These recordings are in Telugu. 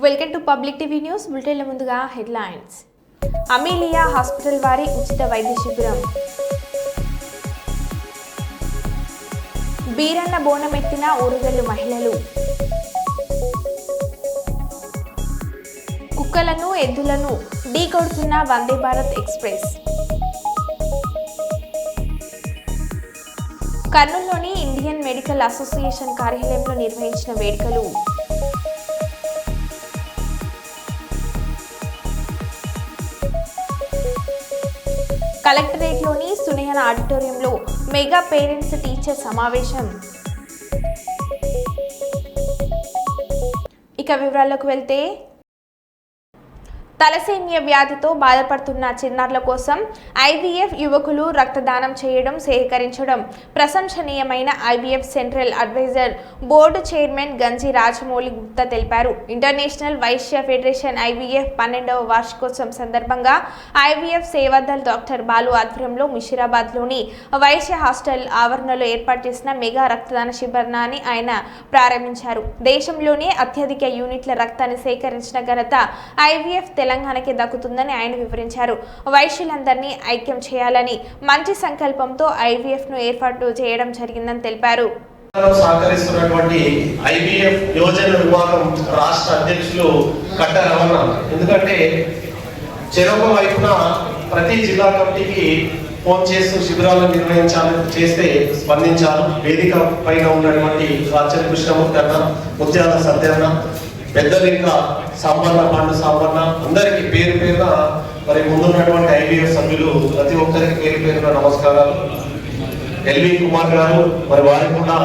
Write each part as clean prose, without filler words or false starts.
Welcome to public TV news. బులెటిన్ల ముందుగా హెడ్లైన్స్. అమీలియా హాస్పిటల్ వారి ఉచిత వైద్య శిబిరం. బీరన్న బోనమెత్తిన ఊరుగల్లు మహిళలు. కుక్కలను ఎద్దులను ఢీకొడుతున్న వందే భారత్ ఎక్స్ప్రెస్. కర్నూలులోని ఇండియన్ మెడికల్ అసోసియేషన్ కార్యాలయంలో నిర్వహించిన వేడుకలు. కలెక్టరేట్లోని సునయన ఆడిటోరియంలో మెగా పేరెంట్స్ టీచర్ సమావేశం. ఇక వివరాల్లోకి వెళ్తే, తలసేమియా వ్యాధితో బాధపడుతున్న చిన్నారుల కోసం ఐవీఎఫ్ యువకులు రక్తదానం చేయడం, సేకరించడం ప్రశంసనీయమైన IVF central advisor board chairman Ganji Rajamouli Gupta తెలిపారు. ఇంటర్నేషనల్ వైశ్య ఫెడరేషన్ ఐవీఎఫ్ 12వ వార్షికోత్సవం సందర్భంగా ఐవీఎఫ్ సేవాదల్ డాక్టర్ బాలు ఆధ్వర్యంలో ముషీరాబాద్లోని వైశ్య హాస్టల్ ఆవరణలో ఏర్పాటు చేసిన మెగా రక్తదాన శిబిరాన్ని ఆయన ప్రారంభించారు. దేశంలోనే అత్యధిక యూనిట్ల రక్తాన్ని సేకరించిన ఘనత ఐవీఎఫ్ తెలంగాణకి దక్కుతుందని ఆయన వివరించారు. వైశ్యులందరినీ ఐక్యం చేయాలని మంచి సంకల్పంతో ఐవీఎఫ్ ను ఏర్పాటు చేయడం జరిగిందని తెలిపారు. సహకరిస్తున్నటువంటి ఐవీఎఫ్ యోజన విభాగం రాష్ట్ర అధ్యక్షులు కట్ట రమణ, ఎందుకంటే చెరొక వైపున ప్రతి జిల్లా కమిటీకి ఫోన్ చేస్తూ శిబిరాలను చేస్తే స్పందించారు. వేదిక పైన ఉన్నటువంటి రాజ్య కృష్ణమూర్తి అన్న, ముత్యాల సత్యన్న, పెద్దలు ఇంకా సంపన్న, పండు సంపన్న, అందరికీ పేరు పేరున మరి ముందున్నటువంటి ఐవీఎఫ్ సభ్యులు ప్రతి ఒక్కరికి పేరు పేరున నమస్కారాలు. ఎల్వి కుమార్ గారు మరి వారికి కూడా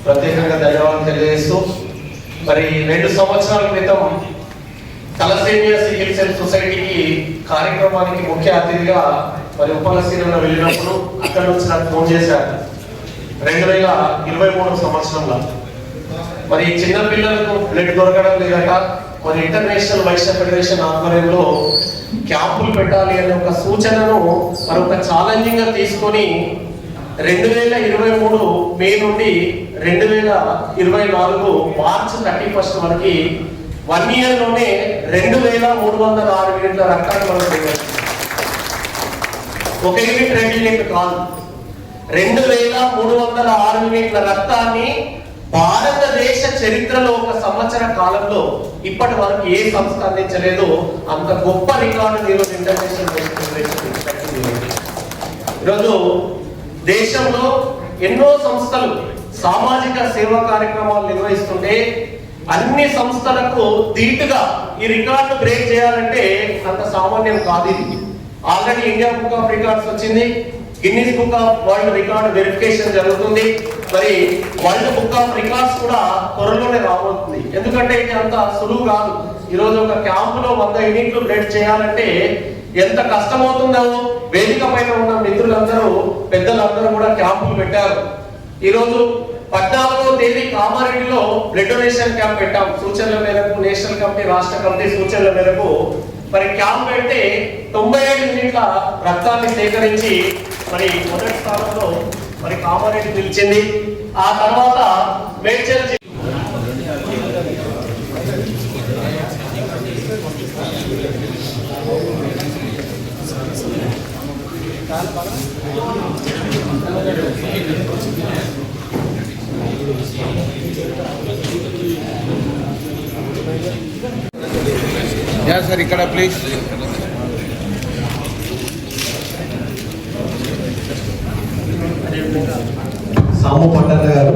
ప్రత్యేకంగా ధన్యవాదాలు తెలియజేస్తూ, మరి 2 సంవత్సరాల క్రితం తలసేమియా సికిల్ సెల్ సొసైటీకి కార్యక్రమానికి ముఖ్య అతిథిగా మరి ఉపలసీనలో వెళ్ళినప్పుడు అక్కడ నుంచి నాకు ఫోన్ చేశారు. 2023 సంవత్సరంలో మరి చిన్న పిల్లలకు బ్లడ్ దొరకడం లేదట. మరి ఇంటర్నేషనల్ వైశ్య ఫెడరేషన్ ఆధ్వర్యంలో క్యాంపులు పెట్టాలి అనే ఒక సూచనను మరి ఒక ఛాలెంజింగ్ గా తీసుకొని 2023 మే నుండి 2024 మార్చి 31 వరకు 1 ఇయర్ లోనే 2306 యూనిట్ల రక్తాన్ని మనం చేయవచ్చు. ఒక యూనిట్ 2 యూనిట్ కాదు, 2306 యూనిట్ల రక్తాన్ని భారతదేశ చరిత్రలో ఒక సంవత్సర కాలంలో ఇప్పటి వరకు ఏ సంస్థ అందించలేదు. అంత గొప్ప రికార్డు ఈరోజు ఇంటర్నేషనల్ వైశ్య ఫెడరేషన్. ఈరోజు దేశంలో ఎన్నో సంస్థలు సామాజిక సేవా కార్యక్రమాలు నిర్వహిస్తుంటే అన్ని సంస్థలకు ధీటుగా ఈ రికార్డు బ్రేక్ చేయాలంటే అంత సామాన్యం కాదు. ఇది already India book of records వచ్చింది, Guinness book of world record verification జరుగుతుంది. మరి వరల్డ్ బుక్ ఆఫ్ రికార్డ్స్ కూడా త్వరలోనే రాబోతుంది. ఎందుకంటే ఇది అంత సులువు కాదు. ఈరోజు ఒక క్యాంపులో 100 యూనిట్లు బ్లడ్ చేయాలంటే ఎంత కష్టమవుతుందో వేదిక పైన ఉన్న మిత్రులందరూ, పెద్దలందరూ కూడా క్యాంపులు పెట్టారు. ఈరోజు 14వ తేదీ కామారెడ్డిలో బ్లడ్ డొనేషన్ క్యాంప్ పెట్టాం. సూచనల మేరకు నేషనల్ కమిటీ, రాష్ట్ర కమిటీ సూచనల మేరకు మరి క్యాంప్ పెడితే 97 యూనిట్ల రక్తాన్ని సేకరించి మరి మొదటి స్థానంలో మరి కామారెడ్డి నిలిచింది. ఆ తర్వాత మేడ్చల్ సార్ ఇక్కడ ప్లీజ్. సాము పట్టణ గారు,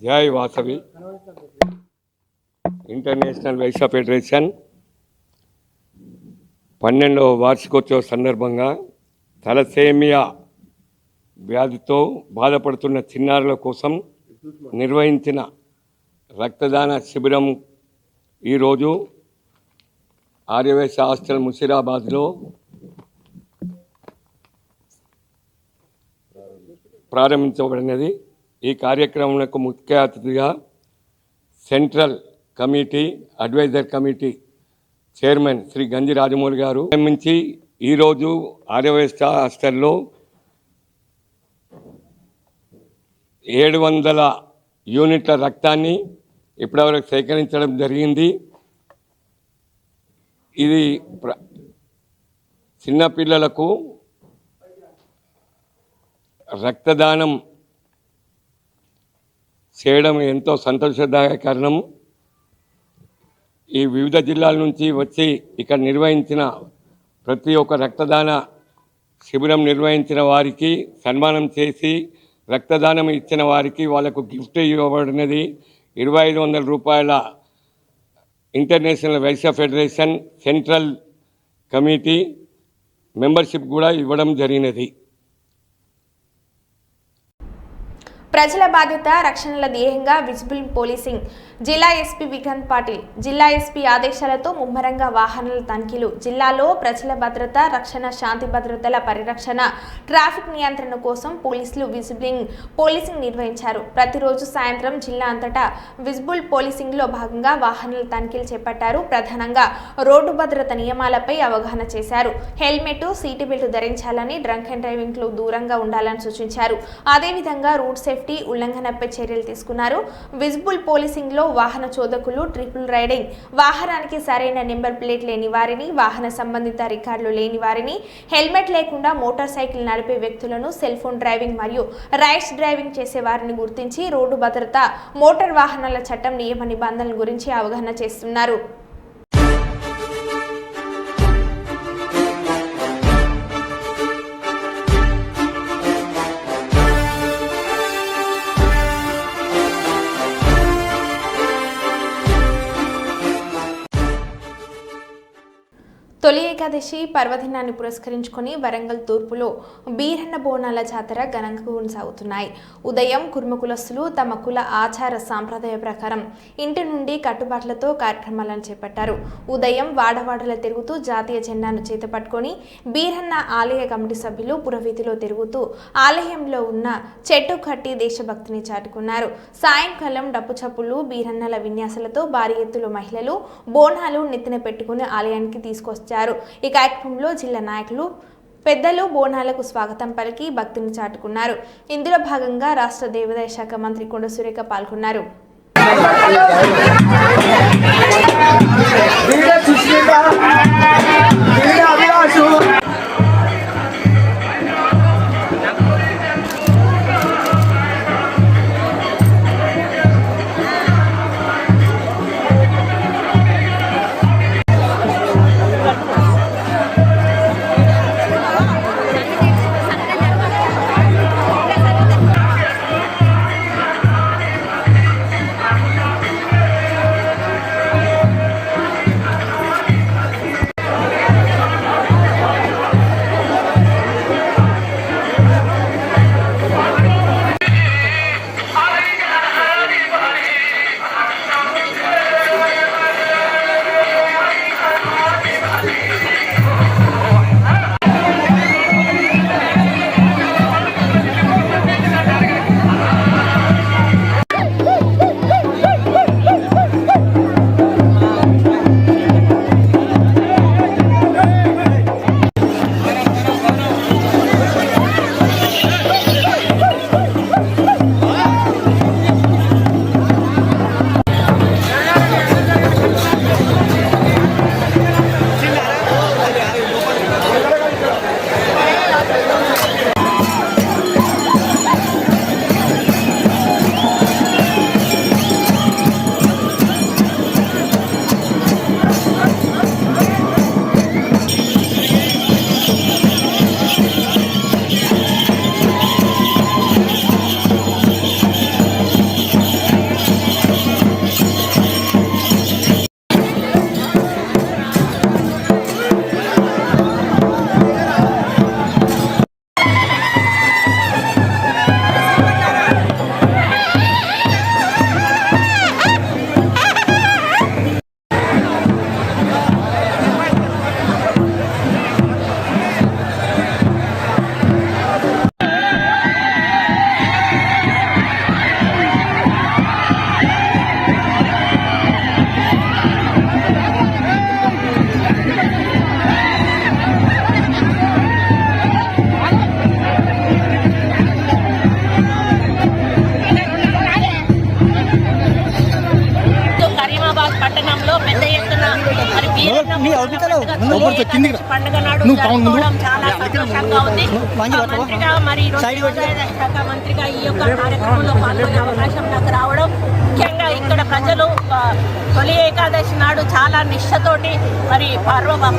జై వాసవి ఇంటర్నేషనల్ వైశ్య ఫెడరేషన్ 12వ వార్షికోత్సవ సందర్భంగా తలసేమియా వ్యాధితో బాధపడుతున్న చిన్నారుల కోసం నిర్వహించిన రక్తదాన శిబిరం ఈరోజు ఆర్యవైశ్య హాస్టల్ ముషీరాబాద్లో ప్రారంభించబడినది. ఈ కార్యక్రమంలో ముఖ్య అతిథిగా central committee adviser committee chairman Shri Ganji Rajamouli గారు నియమించి ఈరోజు ఆర్యవైశ్య హాస్టల్లో 700 యూనిట్ల రక్తాన్ని ఇప్పటివరకు సేకరించడం జరిగింది. ఇది చిన్నపిల్లలకు రక్తదానం చేయడం ఎంతో సంతోషదాయకరణం. ఈ వివిధ జిల్లాల నుంచి వచ్చి ఇక్కడ నిర్వహించిన ప్రతి ఒక్క రక్తదాన శిబిరం నిర్వహించిన వారికి సన్మానం చేసి రక్తదానం ఇచ్చిన వారికి వాళ్ళకు గిఫ్ట్ ఇవ్వబడినది 2500 రూపాయల international Vaishya federation central committee membership కూడా ఇవ్వడం జరిగినది. ప్రజల బాధ్యత రక్షణల ధ్యేయంగా విజిబుల్ పోలీసింగ్ జిల్లా ఎస్పీ విక్రాంత్ పాటిల్ జిల్లా ఎస్పీ ఆదేశాలతో ముమ్మరంగా వాహనాల తనిఖీలు. జిల్లాలో ప్రజల భద్రత రక్షణ శాంతి భద్రతల పరిరక్షణ ట్రాఫిక్ నియంత్రణ కోసం పోలీసులు పోలీసింగ్ నిర్వహించారు. ప్రతిరోజు సాయంత్రం జిల్లా అంతటా విజిబుల్ పోలీసింగ్ లో భాగంగా వాహనాల తనిఖీలు చేపట్టారు. ప్రధానంగా రోడ్డు భద్రత నియమాలపై అవగాహన చేశారు. హెల్మెట్ సీటు బెల్ట్ ధరించాలని డ్రంక్ అండ్ డ్రైవింగ్ కు దూరంగా ఉండాలని సూచించారు. అదేవిధంగా రోడ్ సేఫ్టీ ఉల్లంఘనపై చర్యలు తీసుకున్నారు. విజిబుల్ పోలీసింగ్ లో వాహన చోదకులు ట్రిపుల్ రైడింగ్ వాహనానికి సరైన నెంబర్ ప్లేట్ లేని వారిని వాహన సంబంధిత రికార్డులు లేని వారిని హెల్మెట్ లేకుండా మోటార్ సైకిల్ నడిపే వ్యక్తులను సెల్ ఫోన్ డ్రైవింగ్ మరియు రైడ్స్ డ్రైవింగ్ చేసే వారిని గుర్తించి రోడ్డు భద్రత మోటార్ వాహనాల చట్టం నియమ నిబంధనల గురించి అవగాహన చేస్తున్నారు. తొలి ఏకాదశి పర్వదినాన్ని పురస్కరించుకొని వరంగల్ తూర్పులో బీరన్న బోనాల జాతర ఘనంగా కొనసాగుతున్నాయి. ఉదయం కుర్మకులస్తులు తమ కుల ఆచార సాంప్రదాయ ప్రకారం ఇంటి నుండి కట్టుబాట్లతో కార్యక్రమాలను చేపట్టారు. ఉదయం వాడవాడల తిరుగుతూ జాతీయ జెండాను చేతపట్టుకొని బీరన్న ఆలయ కమిటీ సభ్యులు పురవీధిలో తిరుగుతూ ఆలయంలో ఉన్న చెట్టు కట్టి దేశభక్తిని చాటుకున్నారు. సాయంకాలం డప్పు చప్పులు బీరన్నల విన్యాసాలతో భారీ ఎత్తులో మహిళలు బోనాలు నెత్తిన పెట్టుకుని ఆలయానికి తీసుకొచ్చారు. ఈ కార్యక్రమంలో జిల్లా నాయకులు పెద్దలు బోనాలకు స్వాగతం పలికి భక్తిని చాటుకున్నారు. ఇందులో భాగంగా రాష్ట్ర దేవాదాయ శాఖ మంత్రి కొండ సురేఖ పాల్గొన్నారు. మరి పండుగ నాడు జరుపుకోవడం చాలా సంతోషంగా ఉంది. మంత్రిగా మరి శాఖ మంత్రిగా ఈ యొక్క కార్యక్రమంలో పాల్గొనే అవకాశం నాకు రావడం, ముఖ్యంగా ఇక్కడ ప్రజలు తొలి ఏకాదశి నాడు చాలా నిష్ఠతోటి మరి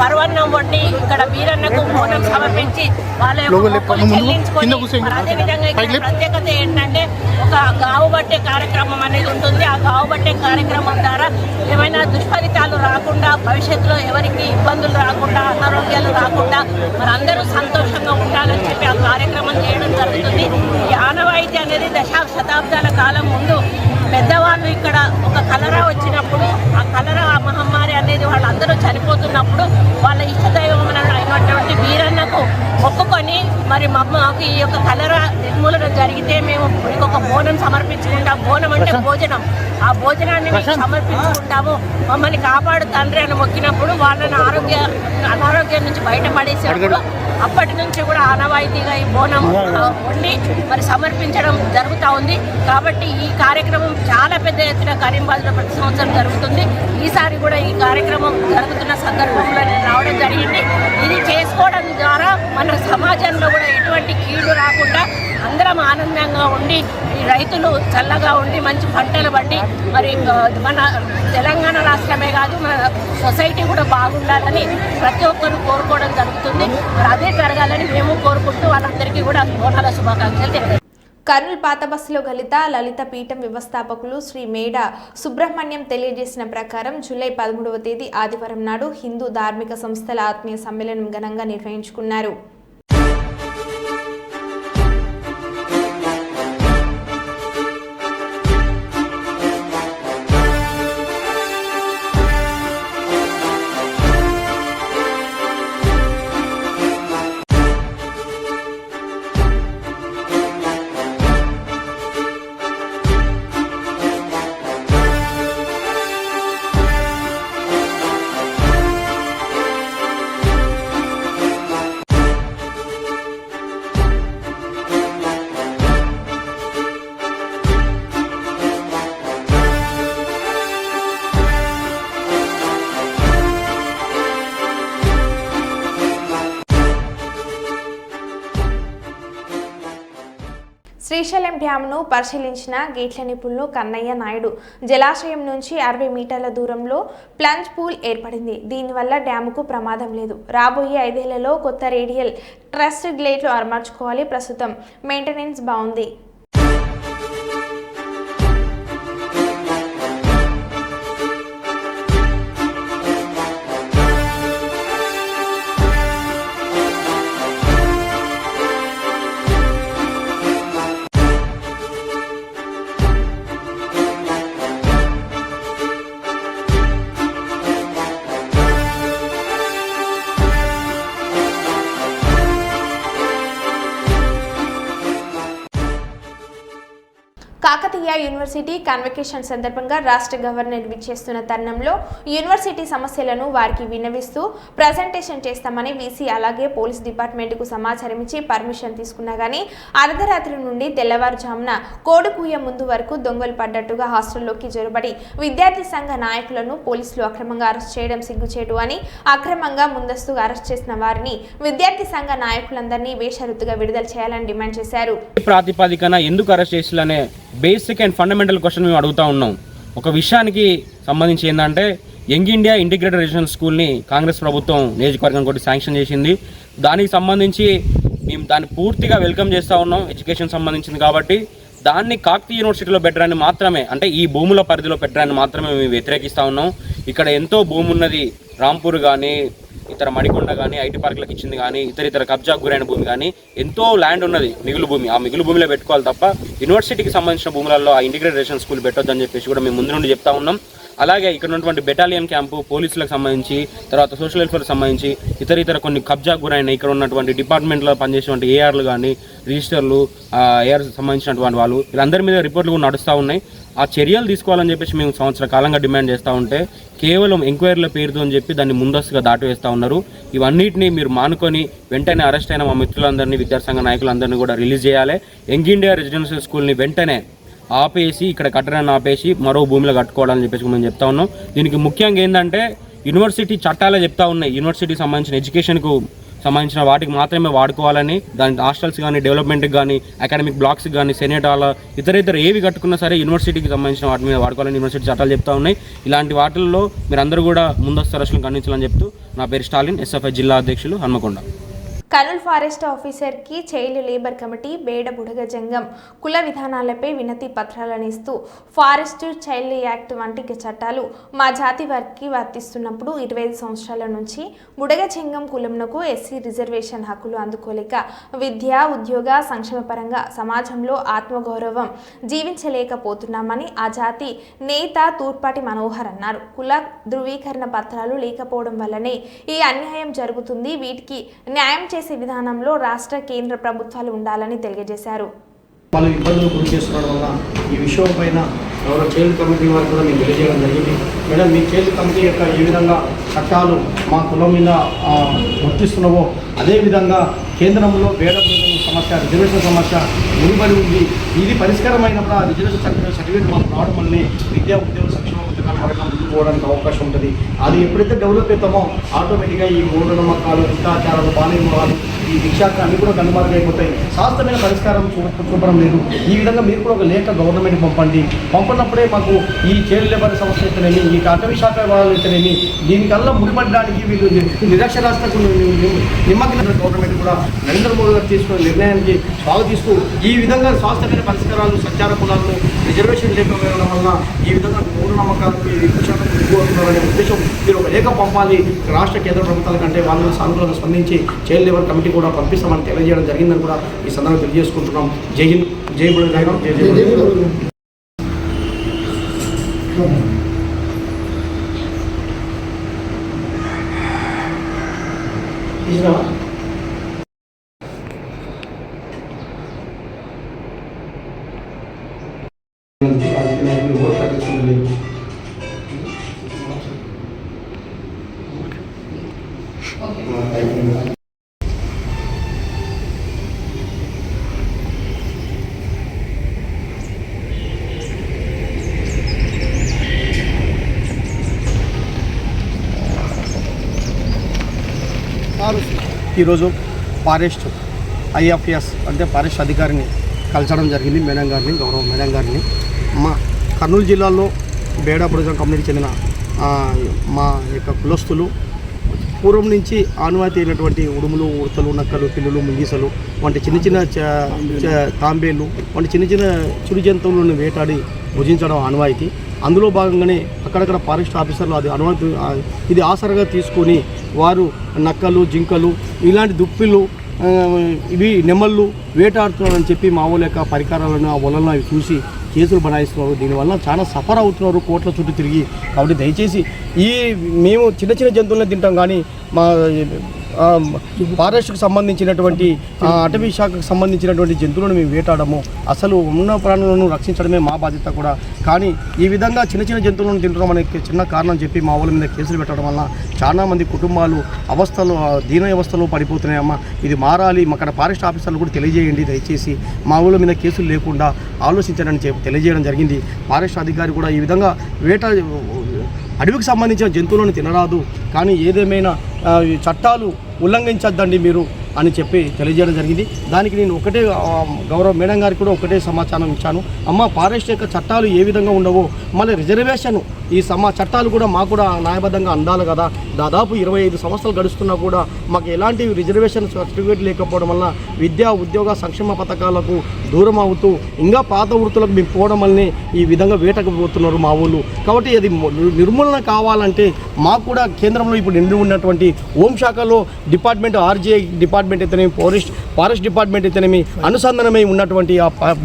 పర్వన్నం వండి ఇక్కడ వీరన్నకు బోనం సమర్పించి వాళ్ళ యొక్క మొక్కులు చెల్లించుకొని, అదేవిధంగా ఇక్కడ ప్రత్యేకత ఏంటంటే ఒక గావు బట్టే కార్యక్రమం అనేది ఉంటుంది. ఆ గావు బట్టే కార్యక్రమం ద్వారా ఏమైనా దుష్ఫలితాలు రాకుండా, భవిష్యత్తులో ఎవరికి ఇబ్బందులు రాకుండా, అనారోగ్యాలు రాకుండా మరి అందరూ సంతోషంగా ఉండాలని చెప్పి ఆ కార్యక్రమం చేయడం జరుగుతుంది. ఈ ఆనవాయితీ అనేది శతాబ్దాల కాలం ముందు పెద్దవాళ్ళు ఇక్కడ ఒక కలరా వచ్చినప్పుడు, ఆ కలరా మహమ్మారి అనేది వాళ్ళందరూ చనిపోతున్నప్పుడు వాళ్ళ ఇష్టదైవం అయినటువంటి వీరన్నకు మొక్కుకొని మరి మాకు ఈ యొక్క కలరా నిర్మూలన జరిగితే మేము మీకు బోనం సమర్పించుకుంటాం. బోనం అంటే భోజనం, ఆ భోజనాన్ని మేము సమర్పించుకుంటాము, మమ్మల్ని కాపాడు తండ్రి అని మొక్కినప్పుడు వాళ్ళని అనారోగ్యం నుంచి బయటపడేసేటప్పుడు అప్పటి నుంచి కూడా ఆనవాయితీగా ఈ బోనం వండి మరి సమర్పించడం జరుగుతూ ఉంది. కాబట్టి ఈ కార్యక్రమం చాలా పెద్ద ఎత్తున కరీంబాద్లో ప్రతి సంవత్సరం జరుగుతుంది. ఈసారి కూడా ఈ కార్యక్రమం జరుగుతున్న సందర్భంలో నేను రావడం జరిగింది. ఇది చేసుకోవడం ద్వారా మన సమాజంలో కూడా ఎటువంటి కీడు రాకుండా అందరం ఆనందంగా ఉండి, ఈ రైతులు చల్లగా ఉండి మంచి పంటలు పండి మరి మన తెలంగాణ రాష్ట్రమే కాదు మన సొసైటీ కూడా బాగుండాలని ప్రతి ఒక్కరు కోరుకోవడం జరుగుతుంది. మరి అదే జరగాలని మేము కోరుకుంటూ వాళ్ళందరికీ కూడా బోనాల శుభాకాంక్షలు తెలియజేస్తాం. కర్నూలు పాత బస్సులో లలిత పీఠం వ్యవస్థాపకులు శ్రీ మేడ సుబ్రహ్మణ్యం తెలియజేసిన ప్రకారం జూలై 13వ తేదీ ఆదివారం నాడు హిందూ ధార్మిక సంస్థల ఆత్మీయ సమ్మేళనం ఘనంగా నిర్వహించుకున్నారు. శ్రీశైలం డ్యాంను పరిశీలించిన గేట్ల నిపుణులు కన్నయ్య నాయుడు జలాశయం నుంచి 60 మీటర్ల దూరంలో ప్లంజ్ పూల్ ఏర్పడింది. దీనివల్ల డ్యాముకు ప్రమాదం లేదు. రాబోయే 5 ఏళ్లలో కొత్త రేడియల్ ట్రస్ట్ గేట్లు అమర్చుకోవాలి. ప్రస్తుతం మెయింటెనెన్స్ బాగుంది. కాకతీయ యూనివర్సిటీ కన్వకేషన్ సందర్భంగా రాష్ట్ర గవర్నర్ విచ్చేస్తున్న తరుణంలో యూనివర్సిటీ సమస్యలను వారికి విన్నవిస్తూ ప్రజెంటేషన్ చేస్తామని వీసీ అలాగే పోలీస్ డిపార్ట్మెంట్కు సమాచారం ఇచ్చి పర్మిషన్ తీసుకున్నా కానీ అర్ధరాత్రి నుండి తెల్లవారుజామున కోడికూయ ముందు వరకు దొంగలు పడ్డట్టుగా హాస్టల్లోకి జొరబడి విద్యార్థి సంఘ నాయకులను పోలీసులు అక్రమంగా అరెస్ట్ చేయడం సిగ్గుచేటు అని అక్రమంగా ముందస్తుగా అరెస్ట్ చేసిన వారిని విద్యార్థి సంఘ నాయకులందరినీ బేషరతుగా విడుదల చేయాలని డిమాండ్ చేశారు. ప్రాతిపదికన ఎందుకు అరెస్ట్ చేయాలనే బేసిక్ అండ్ ఫండమెంటల్ క్వశ్చన్ మేము అడుగుతూ ఉన్నాం. ఒక విషయానికి సంబంధించి ఏంటంటే యంగ్ ఇండియా ఇంటిగ్రేటెడ్ రెసిడెన్షియల్ స్కూల్ని కాంగ్రెస్ ప్రభుత్వం నియోజకవర్గం కొట్టి శాంక్షన్ చేసింది. దానికి సంబంధించి మేము దాన్ని పూర్తిగా వెల్కమ్ చేస్తూ ఉన్నాం. ఎడ్యుకేషన్ సంబంధించింది కాబట్టి దాన్ని కాకతీయ యూనివర్సిటీలో పెట్టడాన్ని మాత్రమే, అంటే ఈ భూముల పరిధిలో పెట్టడాన్ని మాత్రమే మేము వ్యతిరేకిస్తూ ఉన్నాం. ఇక్కడ ఎంతో భూమి ఉన్నది, రాంపూర్ కానీ ఇతర మడికొండ కానీ ఐటీ పార్కులకు ఇచ్చింది కానీ ఇతర కబ్జా గురైన భూమి కానీ ఎంతో ల్యాండ్ ఉన్నది, మిగులు భూమి. ఆ మిగులు భూమిలో పెట్టుకోవాలి తప్ప యూనివర్సిటీకి సంబంధించిన భూములలో ఆ ఇంటిగ్రేటెడ్ రెసిడెన్షియల్ స్కూల్ పెట్టొద్దని చెప్పేసి కూడా మేము ముందు నుండి చెప్తా ఉన్నాం. అలాగే ఇక్కడ ఉన్నటువంటి బెటాలియన్ క్యాంపు, పోలీసులకు సంబంధించి, తర్వాత సోషల్ వెల్ఫేర్కి సంబంధించి ఇతర కొన్ని కబ్జా గురైన ఇక్కడ ఉన్నటువంటి డిపార్ట్మెంట్లో పనిచేసినటువంటి ఏఆర్లు కానీ రిజిస్టర్లు, ఏఆర్ సంబంధించినటువంటి వాళ్ళు వీళ్ళందరి మీద రిపోర్ట్లు కూడా నడుస్తూ ఉన్నాయి. ఆ చర్యలు తీసుకోవాలని చెప్పేసి మేము సంవత్సర కాలంగా డిమాండ్ చేస్తూ ఉంటే కేవలం ఎంక్వైరీల పేరుతో అని చెప్పి దాన్ని ముందస్తుగా దాటివేస్తూ ఉన్నారు. ఇవన్నిటిని మీరు మానుకొని వెంటనే అరెస్ట్ అయిన మా మిత్రులందరినీ, విద్యార్థి నాయకులందరినీ కూడా రిలీజ్ చేయాలి. యంగ్ ఇండియా రెసిడెన్షియల్ స్కూల్ని వెంటనే ఆపేసి ఇక్కడ కట్టడాన్ని ఆపేసి మరో భూమిలో కట్టుకోవాలని చెప్పేసి మేము చెప్తా ఉన్నాం. దీనికి ముఖ్యంగా ఏంటంటే యూనివర్సిటీ చట్టాలే చెప్తా ఉన్నాయి యూనివర్సిటీకి సంబంధించిన ఎడ్యుకేషన్కు సంబంధించిన వాటికి మాత్రమే వాడుకోవాలని, దాని హాస్టల్స్ కానీ, డెవలప్మెంట్కి కానీ, అకాడమిక్ బ్లాక్స్కి కానీ, సెనేట్ హాల్ ఇతర ఏవి కట్టుకున్నా సరే యూనివర్సిటీకి సంబంధించిన వాటి మీద వాడుకోవాలని యూనివర్సిటీ చట్టాలు చెప్తా ఉన్నాయి. ఇలాంటి వాటిల్లో మీరందరూ కూడా ముందస్తు అరెస్టులను ఖండించాలని చెప్తూ నా పేరు స్టాలిన్, ఎస్ఎఫ్ఐ జిల్లా అధ్యక్షులు, హన్మకొండ. కర్నూలు ఫారెస్ట్ ఆఫీసర్కి చైల్డ్ లేబర్ కమిటీ బేడ బుడగజంగం కుల విధానాలపై వినతి పత్రాలను ఇస్తూ ఫారెస్ట్ చైల్డ్ యాక్ట్ వంటి చట్టాలు మా జాతి వారికి వర్తిస్తున్నప్పుడు 25 సంవత్సరాల నుంచి బుడగజంగం కులంనకు ఎస్సీ రిజర్వేషన్ హక్కులు అందుకోలేక విద్య, ఉద్యోగ, సంక్షేమ పరంగా సమాజంలో ఆత్మగౌరవం జీవించలేకపోతున్నామని ఆ జాతి నేత తూర్పాటి మనోహర్ అన్నారు. కుల ధృవీకరణ పత్రాలు లేకపోవడం వల్లనే ఈ అన్యాయం జరుగుతుంది. వీటికి న్యాయం చేసే విధానంలో రాష్ట్ర, కేంద్ర ప్రభుత్వాలు ఉండాలని తెలియజేశారు. వాళ్ళు ఇబ్బందులు గురి చేస్తున్న వల్ల ఈ విషయం పైన ఎవరో చైల్డ్ కమిటీ వారు కూడా మీకు తెలియజేయడం జరిగింది. మేడం, మీ చైల్డ్ కమిటీ యొక్క ఏ విధంగా చట్టాలు మా కులం మీద వర్తిస్తున్నావో అదేవిధంగా కేంద్రంలో బేడ సమస్య, రిజర్వేషన్ సమస్య ముడిపడి ఉంది. ఇది పరిష్కారమైనప్పుడు ఆ రిజర్వేషన్ సర్టిఫికేట్ మాకు రావడం వల్లనే విద్యా, ఉద్యోగ, సంక్షేమ పథకాల పరంగా ముందుకు పోవడానికి అవకాశం ఉంటుంది. అది ఎప్పుడైతే డెవలప్ అవుతామో ఆటోమేటిక్గా ఈ మూఢనమ్మకాలు, అత్యాచారాలు, బాల్యవివాహాలు, ఈ భిక్షాలు అన్నీ కూడా కనుమరుగైపోతాయి. శాస్త్రమైన పరిష్కారం చూపడం లేదు. ఈ విధంగా మీరు కూడా ఒక లేఖ గవర్నమెంట్కి పంపినప్పుడే మాకు ఈ చైల్డ్ లేబర్ సమస్య అయితేనేమి, ఈ అటవీ శాఖ వాళ్ళు అయితేనేమి దీనికల్లా ముడిపడడానికి వీళ్ళు నిరక్షరాస్యతకు నిమ్మకిన గవర్నమెంట్ కూడా నరేంద్ర మోడీ గారు తీసుకున్న నిర్ణయానికి స్వాగతిస్తూ ఈ విధంగా శాస్త్రమైన పరిష్కారాలు, సంచార కులాలను రిజర్వేషన్ లేకపోవడం వల్ల ఈ విధంగా మూఢనమ్మకాలకు అనే ఉద్దేశం మీరు ఒక లేఖ పంపాలి రాష్ట్ర, కేంద్ర ప్రభుత్వాల కంటే వాళ్ళు సానుకూలంగా స్పందించి చైల్డ్ లేబర్ కమిటీ కూడా పంపిస్తామని తెలియజేయడం జరిగిందని కూడా ఈ సందర్భంగా తెలియజేసుకుంటున్నాం. జై హింద్, జై బుడగజంగం, జై జై. ఈరోజు ఫారెస్ట్ ఐఎఫ్ఎస్ అంటే ఫారెస్ట్ అధికారిని కలచడం జరిగింది, మేడం గారిని, గౌరవ మేడం గారిని. మా కర్నూలు జిల్లాలో బేడ బుడగజంగం కమ్యూనిటీకి చెందిన మా యొక్క కులస్తులు పూర్వం నుంచి ఆనవాయితీ అయినటువంటి ఉడుములు, ఉడతలు, నక్కలు, పిల్లులు, ముంగీసలు వంటి చిన్న చిన్న తాంబేలు వంటి చిన్న చిన్న చిరు జంతువులను వేటాడి భుజించడం ఆనవాయితీ. అందులో భాగంగానే అక్కడక్కడ ఫారెస్ట్ ఆఫీసర్లు అది అనుమతి ఇది ఆసరగా తీసుకొని వారు నక్కలు, జింకలు, ఇలాంటి దుప్పిలు, ఇవి నెమళ్ళు వేటాడుతున్నారని చెప్పి మా ఊళ్ళ యొక్క పరికరాలను ఆ వలలను అవి చూసి కేసులు బనాయిస్తున్నారు. దీనివల్ల చాలా సఫర్ అవుతున్నారు కోట్ల చుట్టూ తిరిగి. కాబట్టి దయచేసి మేము చిన్న చిన్న జంతువులను తింటాం కానీ మా ఫారెస్ట్కి సంబంధించినటువంటి అటవీ శాఖకు సంబంధించినటువంటి జంతువులను మేము వేటాడము. అసలు ఉన్న ప్రాణులను రక్షించడమే మా బాధ్యత కూడా. కానీ ఈ విధంగా చిన్న చిన్న జంతువులను తింటడం అనేది చిన్న కారణం చెప్పి మా ఊళ్ళ మీద కేసులు పెట్టడం వల్ల చాలామంది కుటుంబాలు దీన వ్యవస్థలో పడిపోతున్నాయమ్మా. ఇది మారాలి. అక్కడ ఫారెస్ట్ ఆఫీసర్లు కూడా తెలియజేయండి దయచేసి. మా ఊళ్ళ మీద కేసులు లేకుండా ఆలోచించాలని తెలియజేయడం జరిగింది. ఫారెస్ట్ అధికారి కూడా ఈ విధంగా అడవికి సంబంధించిన జంతువులను తినరాదు, కానీ ఏదేమైనా చట్టాలు ఉల్లంఘించద్దండి మీరు అని చెప్పి తెలియజేయడం జరిగింది. దానికి నేను ఒకటే గౌరవ మేడం గారికి కూడా ఒకటే సమాచారం ఇచ్చాను. అమ్మ, ఫారెస్ట్ యొక్క చట్టాలు ఏ విధంగా ఉండవో మళ్ళీ రిజర్వేషన్ ఈ చట్టాలు కూడా మాకు కూడా న్యాయబద్ధంగా అందాలి కదా. దాదాపు 25 సంవత్సరాలు గడుస్తున్నా కూడా మాకు ఎలాంటి రిజర్వేషన్ సర్టిఫికేట్ లేకపోవడం వల్ల విద్యా, ఉద్యోగ, సంక్షేమ పథకాలకు దూరం అవుతూ ఇంకా పాత వృత్తులకు మేము పోవడం వల్లనే ఈ విధంగా వేటకు పోతున్నారు మా ఊళ్ళు. కాబట్టి అది నిర్మూలన కావాలంటే మాకు కూడా కేంద్రంలో ఇప్పుడు నిండి ఉన్నటువంటి హోంశాఖలో డిపార్ట్మెంట్, ఆర్జీఐ డిపార్ట్మెంట్ అయితేనేమి, ఫారెస్ట్ డిపార్ట్మెంట్ అయితేనేమి అనుసంధానమై ఉన్నటువంటి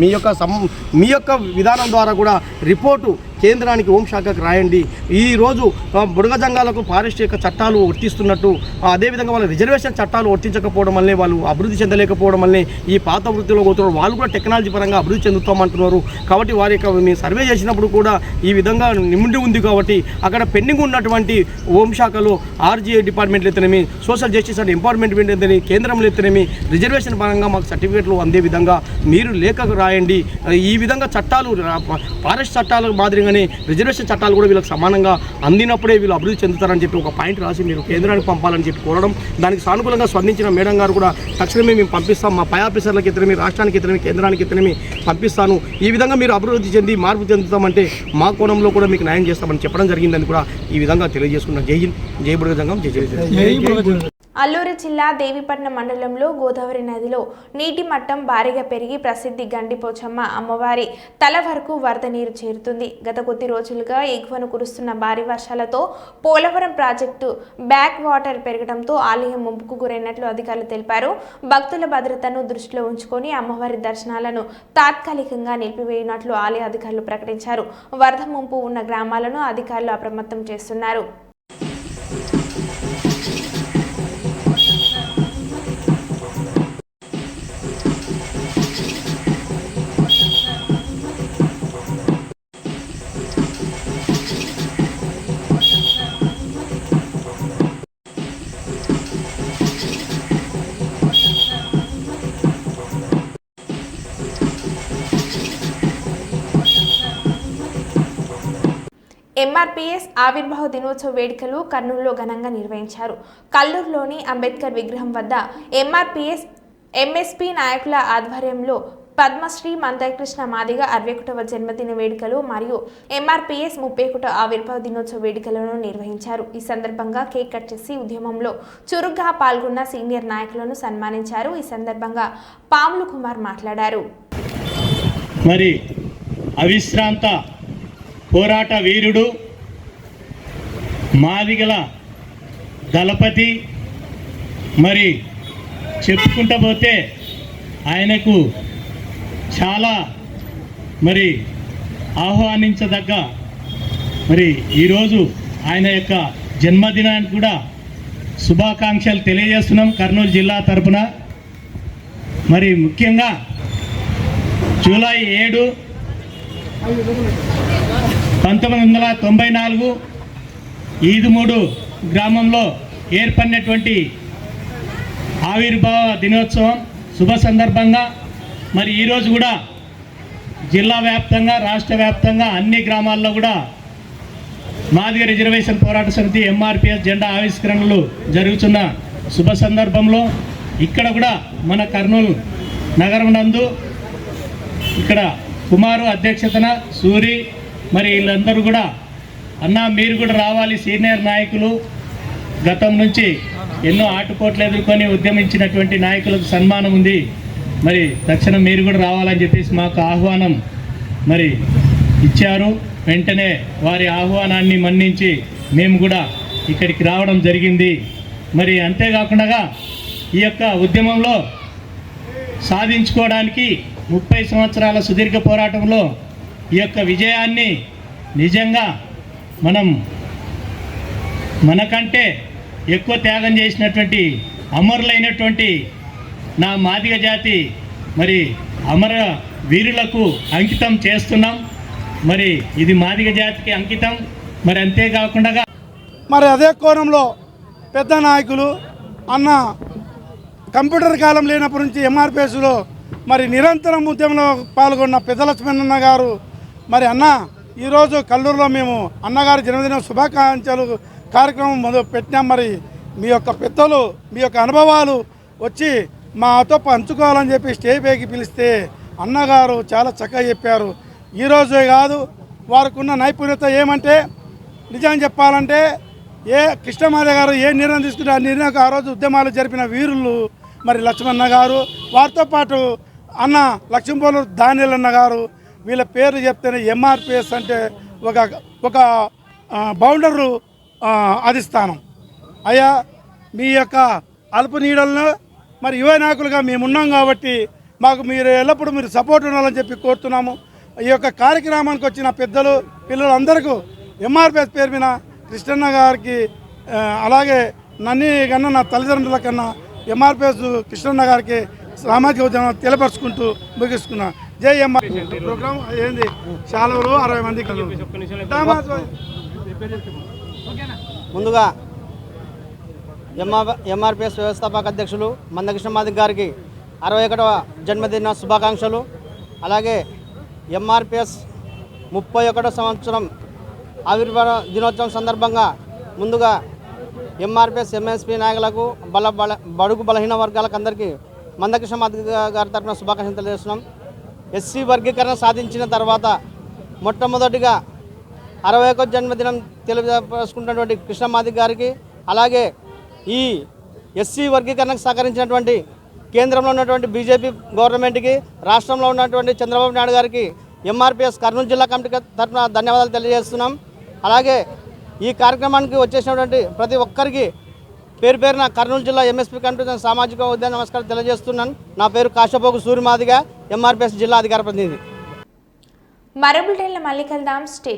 మీ యొక్క విధానం ద్వారా కూడా రిపోర్టు కేంద్రానికి హోంశాఖకు రాయండి. ఈరోజు బుడగజంగాలకు ఫారెస్ట్ యొక్క చట్టాలు వర్తిస్తున్నట్టు, అదేవిధంగా వాళ్ళ రిజర్వేషన్ చట్టాలు వర్తించకపోవడం వల్లే వాళ్ళు అభివృద్ధి చెందలేకపోవడం వల్లే ఈ పాత వృత్తిలో పోతున్నారు. వాళ్ళు కూడా టెక్నాలజీ పరంగా అభివృద్ధి చెందుతామంటున్నారు. కాబట్టి వారి యొక్క మేము సర్వే చేసినప్పుడు కూడా ఈ విధంగా నిండి ఉంది. కాబట్టి అక్కడ పెండింగ్ ఉన్నటువంటి హోంశాఖలో ఆర్జీఐ డిపార్ట్మెంట్లు అయితేనేమి, సోషల్ జస్టిస్ అండ్ ఎంపవర్మెంట్ అయితేనేమి, కేంద్రంలో అయితేనేమి రిజర్వేషన్ పరంగా మాకు సర్టిఫికేట్లు అందే విధంగా మీరు లేఖకు రాయండి. ఈ విధంగా చట్టాలు ఫారెస్ట్ చట్టాల మాదిరిగా విధంగానే రిజర్వేషన్ చట్టాలు కూడా వీళ్ళకి సమానంగా అందినప్పుడే వీళ్ళు అభివృద్ధి చెందుతారని చెప్పి ఒక పాయింట్ రాసి మీరు కేంద్రానికి పంపాలని చెప్పి కోరడం, దానికి సానుకూలంగా స్పందించిన మేడం గారు కూడా తక్షణమే మేము పంపిస్తాం, మా పై ఆఫీసర్లకు ఇతరమే, రాష్ట్రానికి ఇతరమే, కేంద్రానికి ఇతరమే పంపిస్తాను, ఈ విధంగా మీరు అభివృద్ధి చెంది మార్పు చెందుతామంటే మా కోణంలో కూడా మీకు న్యాయం చేస్తామని చెప్పడం జరిగిందని కూడా ఈ విధంగా తెలియజేసుకున్నాం. జై హింద్, జై బుడగ జంగం, జై జై. అల్లూరి జిల్లా దేవీపట్నం మండలంలో గోదావరి నదిలో నీటి మట్టం భారీగా పెరిగి ప్రసిద్ధి గండిపోచమ్మ అమ్మవారి తల వరకు వరద నీరు చేరుతుంది. గత కొద్ది రోజులుగా ఎగువను కురుస్తున్న భారీ వర్షాలతో పోలవరం ప్రాజెక్టు బ్యాక్ వాటర్ పెరగడంతో ఆలయం ముంపుకు గురైనట్లు అధికారులు తెలిపారు. భక్తుల భద్రతను దృష్టిలో ఉంచుకొని అమ్మవారి దర్శనాలను తాత్కాలికంగా నిలిపివేయనట్లు ఆలయ అధికారులు ప్రకటించారు. వరద ముంపు ఉన్న గ్రామాలను అధికారులు అప్రమత్తం చేస్తున్నారు. ఎంఆర్పీఎస్ ఆవిర్భావ దినోత్సవ వేడుకలు కర్నూలులో ఘనంగా నిర్వహించారు. కల్లూరులోని అంబేద్కర్ విగ్రహం వద్ద ఎంఆర్పీఎస్ ఎంఎస్పీ నాయకుల ఆధ్వర్యంలో పద్మశ్రీ మందకృష్ణ మాదిగ 61వ జన్మదిన వేడుకలు మరియు ఎంఆర్పీఎస్ 31వ ఆవిర్భావ దినోత్సవ వేడుకలను నిర్వహించారు. ఈ సందర్భంగా కేక్ కట్ చేసి ఉద్యమంలో చురుగ్గా పాల్గొన్న సీనియర్ నాయకులను సన్మానించారు. ఈ సందర్భంగా పాములు కుమార్ మాట్లాడారు. మరి అవిశ్రాంత పోరాట వీరుడు, మాదిగల దళపతి, మరి చెప్పుకుంటూ పోతే ఆయనకు చాలా మరి ఆహ్వానించదగ్గ మరి ఈరోజు ఆయన యొక్క జన్మదినానికి కూడా శుభాకాంక్షలు తెలియజేస్తున్నాం కర్నూలు జిల్లా తరపున. మరి ముఖ్యంగా జూలై 7, 1994 ఈదుమూడు గ్రామంలో ఏర్పడినటువంటి ఆవిర్భావ దినోత్సవం శుభ సందర్భంగా మరి ఈరోజు కూడా జిల్లా వ్యాప్తంగా, రాష్ట్ర వ్యాప్తంగా అన్ని గ్రామాల్లో కూడా మాదిగ రిజర్వేషన్ పోరాట సమితి ఎంఆర్పీఎస్ జెండా ఆవిష్కరణలు జరుగుతున్న శుభ సందర్భంలో ఇక్కడ కూడా మన కర్నూలు నగరం నందు ఇక్కడ కుమారు అధ్యక్షతన సూరి మరి వీళ్ళందరూ కూడా అన్నా మీరు కూడా రావాలి, సీనియర్ నాయకులు, గతం నుంచి ఎన్నో ఆటుపోట్లు ఎదుర్కొని ఉద్యమించినటువంటి నాయకులకు సన్మానం ఉంది, మరి తక్షణం మీరు కూడా రావాలని చెప్పేసి మాకు ఆహ్వానం మరి ఇచ్చారు. వెంటనే వారి ఆహ్వానాన్ని మన్నించి మేము కూడా ఇక్కడికి రావడం జరిగింది. మరి అంతేకాకుండా ఈ యొక్క ఉద్యమంలో సాధించుకోవడానికి 30 సంవత్సరాల సుదీర్ఘ పోరాటంలో ఈ యొక్క విజయాన్ని నిజంగా మనకంటే ఎక్కువ త్యాగం చేసినటువంటి అమరులైనటువంటి నా మాదిగ జాతి మరి అమర వీరులకు అంకితం చేస్తున్నాం. మరి ఇది మాదిగ జాతికి అంకితం. మరి అంతేకాకుండా మరి అదే కోణంలో పెద్ద నాయకులు అన్న కంప్యూటర్ కాలం లేనప్పటి నుంచి ఎంఆర్పిఎస్లో మరి నిరంతరం ఉద్యమంలో పాల్గొన్న పెద్ద లక్ష్మణన్న గారు మరి అన్న ఈరోజు కల్లూరులో మేము అన్నగారి జన్మదిన శుభాకాంక్షలు కార్యక్రమం మొదలు పెట్టినాం. మరి మీ యొక్క పెద్దలు మీ యొక్క అనుభవాలు వచ్చి మాతో పంచుకోవాలని చెప్పి స్టేజ్ పైకి పిలిస్తే అన్నగారు చాలా చక్కగా చెప్పారు. ఈరోజే కాదు వారికి ఉన్న నైపుణ్యత ఏమంటే నిజంగా చెప్పాలంటే కృష్ణమాధవ్ గారు ఏ నిర్ణయం తీసుకుంటే ఆ నిర్ణయం ఆ రోజు ఉద్యమాలు జరిపిన వీరులు మరి లక్ష్మణ గారు, వారితో పాటు అన్న లక్ష్మీపోలు దానియల్ అన్న గారు, వీళ్ళ పేర్లు చెప్తేనే ఎంఆర్పిఎస్ అంటే ఒక బౌండరు అధిష్టానం. అయ్యా మీ యొక్క అల్ప నీడలను మరి యువ నాయకులుగా మేము ఉన్నాం కాబట్టి మాకు మీరు ఎల్లప్పుడూ మీరు సపోర్ట్ ఉండాలని చెప్పి కోరుతున్నాము. ఈ యొక్క కార్యక్రమానికి వచ్చిన పెద్దలు పిల్లలందరికీ ఎంఆర్పిఎస్ పేరు మీద కృష్ణన్న గారికి అలాగే నన్ను కన్నా నా తల్లిదండ్రుల కన్నా ఎంఆర్పిఎస్ కృష్ణన్న గారికి సామాజిక ఉద్యమం తెలియపరుచుకుంటూ ముగిస్తున్నా. జై ఎంఆర్ ప్రోగ్రామ్ ఏంది శాలవులు 60 మంది. ముందుగా ఎంఆర్పిఎస్ వ్యవస్థాపక అధ్యక్షులు మందకృష్ణ మాదిగ గారికి 61వ జన్మదిన శుభాకాంక్షలు. అలాగే ఎంఆర్పిఎస్ 31వ సంవత్సరం ఆవిర్భావ దినోత్సవం సందర్భంగా ముందుగా ఎంఆర్పిఎస్ ఎంఎస్పీ నాయకులకు బడుగు బలహీన వర్గాలకు అందరికీ మందకృష్ణ మాదిగ గారి తరఫున శుభాకాంక్షలు తెలియజేస్తున్నాం. ఎస్సీ వర్గీకరణ సాధించిన తర్వాత మొట్టమొదటిగా 61వ జన్మదినం తెలియజేసుకుంటున్నటువంటి కృష్ణ మాదిగ గారికి, అలాగే ఈ ఎస్సీ వర్గీకరణకు సహకరించినటువంటి కేంద్రంలో ఉన్నటువంటి బీజేపీ గవర్నమెంట్కి, రాష్ట్రంలో ఉన్నటువంటి చంద్రబాబు నాయుడు గారికి ఎంఆర్పిఎస్ కర్నూలు జిల్లా కమిటీ తరఫున ధన్యవాదాలు తెలియజేస్తున్నాం. అలాగే ఈ కార్యక్రమానికి వచ్చేసినటువంటి ప్రతి ఒక్కరికి పేరు పేరున కర్నూలు జిల్లా ఎంఎస్పీ కమిటీ సామాజిక ఉద్యమ నమస్కారం తెలియజేస్తున్నాను. నా పేరు కాశపోగు సూర్యమాదిగ, ఎంఆర్పిఎస్ జిల్లా అధికార ప్రతినిధి. మరో బులెటిన్లో మళ్ళీ కలుద్దాం. స్టే